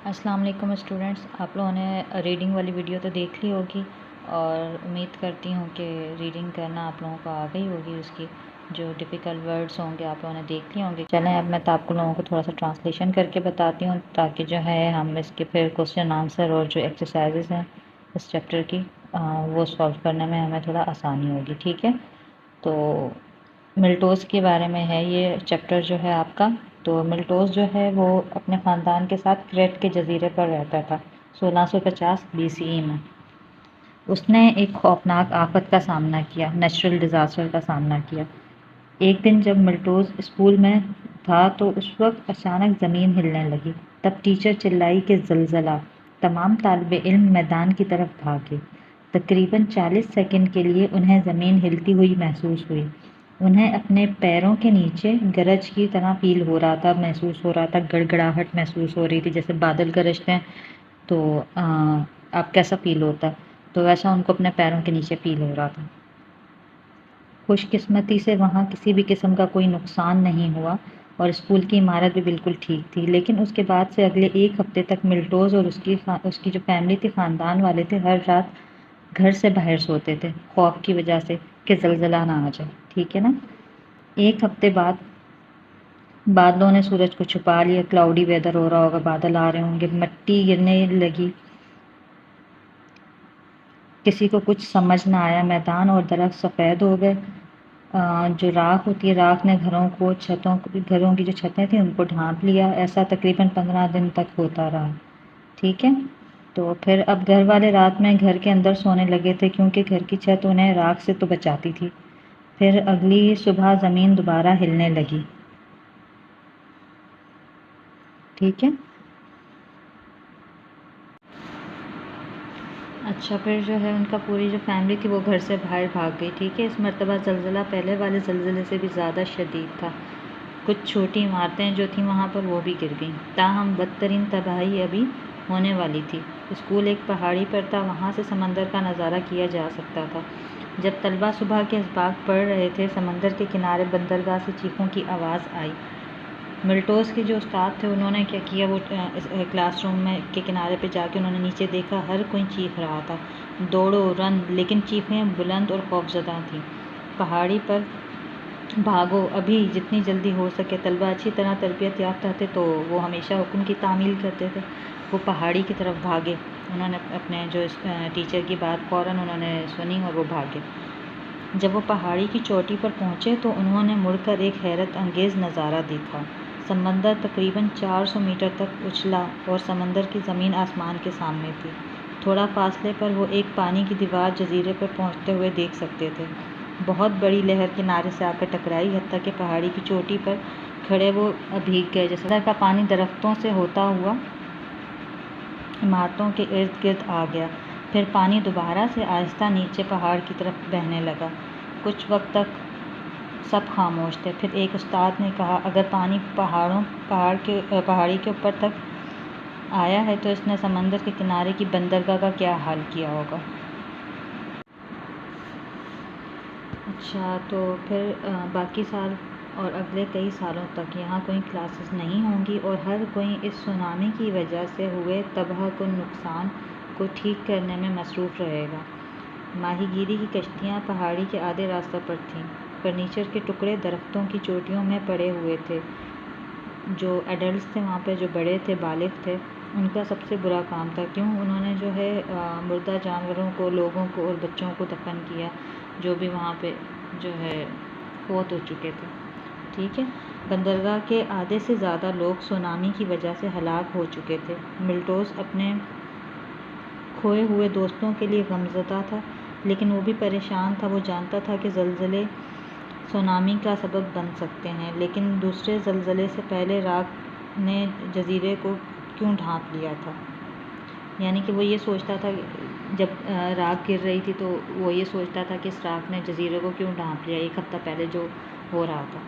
السلام علیکم اسٹوڈنٹس، آپ لوگوں نے ریڈنگ والی ویڈیو تو دیکھ لی ہوگی اور امید کرتی ہوں کہ ریڈنگ کرنا آپ لوگوں کو آ گئی ہوگی۔ اس کی جو ڈیفیکلٹ ورڈز ہوں گے آپ لوگوں نے دیکھ لی ہوں گے۔ چلیں اب میں تو آپ لوگوں کو تھوڑا سا ٹرانسلیشن کر کے بتاتی ہوں تاکہ جو ہے ہم اس کے پھر کوسچن آنسر اور جو ایکسرسائزز ہیں اس چیپٹر کی وہ سالو کرنے میں ہمیں تھوڑا آسانی ہوگی، ٹھیک ہے۔ تو ملٹوز کے بارے میں ہے یہ چیپٹر جو ہے آپ کا۔ تو ملٹوز جو ہے وہ اپنے خاندان کے ساتھ کریٹ کے جزیرے پر رہتا تھا 1650 BCE میں۔ اس نے ایک خوفناک آفت کا سامنا کیا، نیچرل ڈیزاسٹر کا سامنا کیا۔ ایک دن جب ملٹوز اسکول میں تھا تو اس وقت اچانک زمین ہلنے لگی۔ تب ٹیچر چلائی کہ زلزلہ۔ تمام طالب علم میدان کی طرف بھاگے۔ تقریباً 40 سیکنڈ کے لیے انہیں زمین ہلتی ہوئی محسوس ہوئی۔ انہیں اپنے پیروں کے نیچے گرج کی طرح فیل ہو رہا تھا، محسوس ہو رہا تھا، گڑگڑاہٹ محسوس ہو رہی تھی، جیسے بادل گرجتے ہیں تو آپ کیسا فیل ہوتا ہے، تو ویسا ان کو اپنے پیروں کے نیچے فیل ہو رہا تھا۔ خوش قسمتی سے وہاں کسی بھی قسم کا کوئی نقصان نہیں ہوا اور اسکول کی عمارت بھی بالکل ٹھیک تھی، لیکن اس کے بعد سے اگلے ایک ہفتے تک ملٹوز اور اس کی جو فیملی تھی، خاندان والے تھے، ہر رات گھر سے باہر سوتے تھے خوف کی وجہ سے کہ زلزلہ نہ آ جائے، ٹھیک ہے نا۔ ایک ہفتے بعد بادلوں نے سورج کو چھپا لیا، کلاؤڈی ویدر ہو رہا ہوگا، بادل آ رہے ہوں گے، مٹی گرنے لگی، کسی کو کچھ سمجھ نہ آیا، میدان اور درخت سفید ہو گئے، جو راکھ ہوتی ہے راکھ نے گھروں کی جو چھتیں تھیں ان کو ڈھانپ لیا۔ ایسا تقریباً 15 دن تک ہوتا رہا، ٹھیک ہے۔ تو پھر اب گھر والے رات میں گھر کے اندر سونے لگے تھے کیونکہ گھر کی چھت انہیں راکھ سے تو بچاتی تھی۔ پھر اگلی صبح زمین دوبارہ ہلنے لگی، ٹھیک ہے۔ اچھا، پھر جو ہے ان کا پوری جو فیملی تھی وہ گھر سے باہر بھاگ گئی، ٹھیک ہے۔ اس مرتبہ زلزلہ پہلے والے زلزلے سے بھی زیادہ شدید تھا۔ کچھ چھوٹی عمارتیں جو تھیں وہاں پر وہ بھی گر گئیں، تاہم بدترین تباہی ابھی ہونے والی تھی۔ اسکول ایک پہاڑی پر تھا، وہاں سے سمندر کا نظارہ کیا جا سکتا تھا۔ جب طلبہ صبح کے اسباق پڑھ رہے تھے، سمندر کے کنارے بندرگاہ سے چیخوں کی آواز آئی۔ ملٹوز کے جو استاد تھے انہوں نے کیا کیا، وہ کلاس روم میں کے کنارے پہ جا کے انہوں نے نیچے دیکھا، ہر کوئی چیخ رہا تھا، دوڑو رن، لیکن چیخیں بلند اور خوفزدہ تھیں۔ پہاڑی پر بھاگو ابھی، جتنی جلدی ہو سکے۔ طلبہ اچھی طرح تربیت یافتہ تھے تو وہ ہمیشہ حکم کی تعمیل کرتے تھے۔ وہ پہاڑی کی طرف بھاگے، انہوں نے اپنے جو ٹیچر کی بات فوراً انہوں نے سنی اور وہ بھاگے۔ جب وہ پہاڑی کی چوٹی پر پہنچے تو انہوں نے مڑ کر ایک حیرت انگیز نظارہ دیکھا۔ سمندر تقریباً 400 میٹر تک اچھلا اور سمندر کی زمین آسمان کے سامنے تھی۔ تھوڑا فاصلے پر وہ ایک پانی کی دیوار جزیرے پر پہنچتے ہوئے دیکھ سکتے تھے۔ بہت بڑی لہر کنارے سے آ کر ٹکرائی، حتیٰ کہ پہاڑی کی چوٹی پر کھڑے وہ بھیگ گئے۔ جیسے سمندر کا پانی درختوں سے ہوتا ہوا عمارتوں کے ارد گرد آ گیا، پھر پانی دوبارہ سے آہستہ نیچے پہاڑ کی طرف بہنے لگا۔ کچھ وقت تک سب خاموش تھے، پھر ایک استاد نے کہا، اگر پانی پہاڑی کے اوپر تک آیا ہے تو اس نے سمندر کے کنارے کی بندرگاہ کا کیا حال کیا ہوگا۔ اچھا، تو پھر باقی سال اور اگلے کئی سالوں تک یہاں کوئی کلاسز نہیں ہوں گی اور ہر کوئی اس سونامی کی وجہ سے ہوئے تباہ کن نقصان کو ٹھیک کرنے میں مصروف رہے گا۔ ماہی گیری کی کشتیاں پہاڑی کے آدھے راستہ پر تھیں۔ فرنیچر کے ٹکڑے درختوں کی چوٹیوں میں پڑے ہوئے تھے۔ جو ایڈلٹس تھے وہاں پہ، جو بڑے تھے، بالغ تھے، ان کا سب سے برا کام تھا، کیوں انہوں نے جو ہے مردہ جانوروں کو، لوگوں کو اور بچوں کو دفن کیا جو بھی وہاں پہ جو ہے فوت ہو چکے تھے، ٹھیک ہے۔ بندرگاہ کے آدھے سے زیادہ لوگ سونامی کی وجہ سے ہلاک ہو چکے تھے۔ ملٹوز اپنے کھوئے ہوئے دوستوں کے لیے غمزدہ تھا، لیکن وہ بھی پریشان تھا۔ وہ جانتا تھا کہ زلزلے سونامی کا سبب بن سکتے ہیں، لیکن دوسرے زلزلے سے پہلے راکھ نے جزیرے کو کیوں ڈھانپ لیا تھا؟ یعنی کہ وہ یہ سوچتا تھا، جب راکھ گر رہی تھی تو وہ یہ سوچتا تھا کہ اس راکھ نے جزیرے کو کیوں ڈھانپ لیا، ایک ہفتہ پہلے جو ہو رہا تھا۔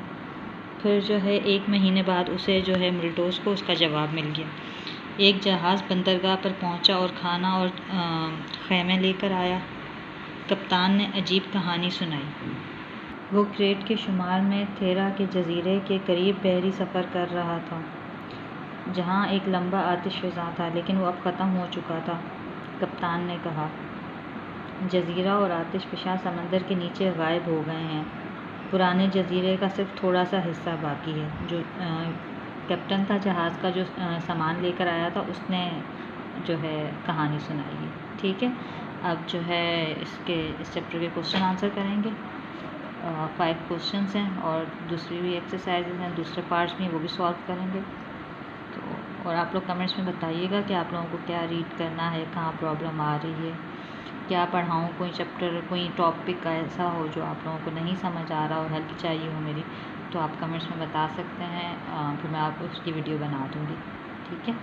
پھر جو ہے 1 مہینے بعد اسے جو ہے ملٹوز کو اس کا جواب مل گیا۔ ایک جہاز بندرگاہ پر پہنچا اور کھانا اور خیمے لے کر آیا۔ کپتان نے عجیب کہانی سنائی۔ وہ کریٹ کے شمال میں تھیرا کے جزیرے کے قریب بحری سفر کر رہا تھا۔ جہاں ایک لمبا آتش فضاں تھا لیکن وہ اب ختم ہو چکا تھا، کپتان نے کہا۔ جزیرہ اور آتش فشاں سمندر کے نیچے غائب ہو گئے ہیں، پرانے جزیرے کا صرف تھوڑا سا حصہ باقی ہے۔ جو کیپٹن تھا جہاز کا، جو سامان لے کر آیا تھا، اس نے جو ہے کہانی سنائی ہے، ٹھیک ہے۔ اب جو ہے اس چیپٹر کے کوشچن آنسر کریں گے۔ 5 کوشچنس ہیں اور دوسری بھی ایکسرسائزز ہیں، دوسرے پارٹس بھی، وہ بھی سالو کریں گے۔ تو اور آپ لوگ کمنٹس میں بتائیے گا کہ آپ لوگوں کو کیا ریڈ کرنا ہے، کہاں پرابلم آ رہی ہے، کیا پڑھاؤں، کوئی چیپٹر، کوئی ٹاپک ایسا ہو جو آپ لوگوں کو نہیں سمجھ آ رہا ہو، ہیلپ چاہیے ہو میری، تو آپ کمنٹس میں بتا سکتے ہیں، پھر میں آپ کو اس کی ویڈیو بنا دوں گی، ٹھیک ہے۔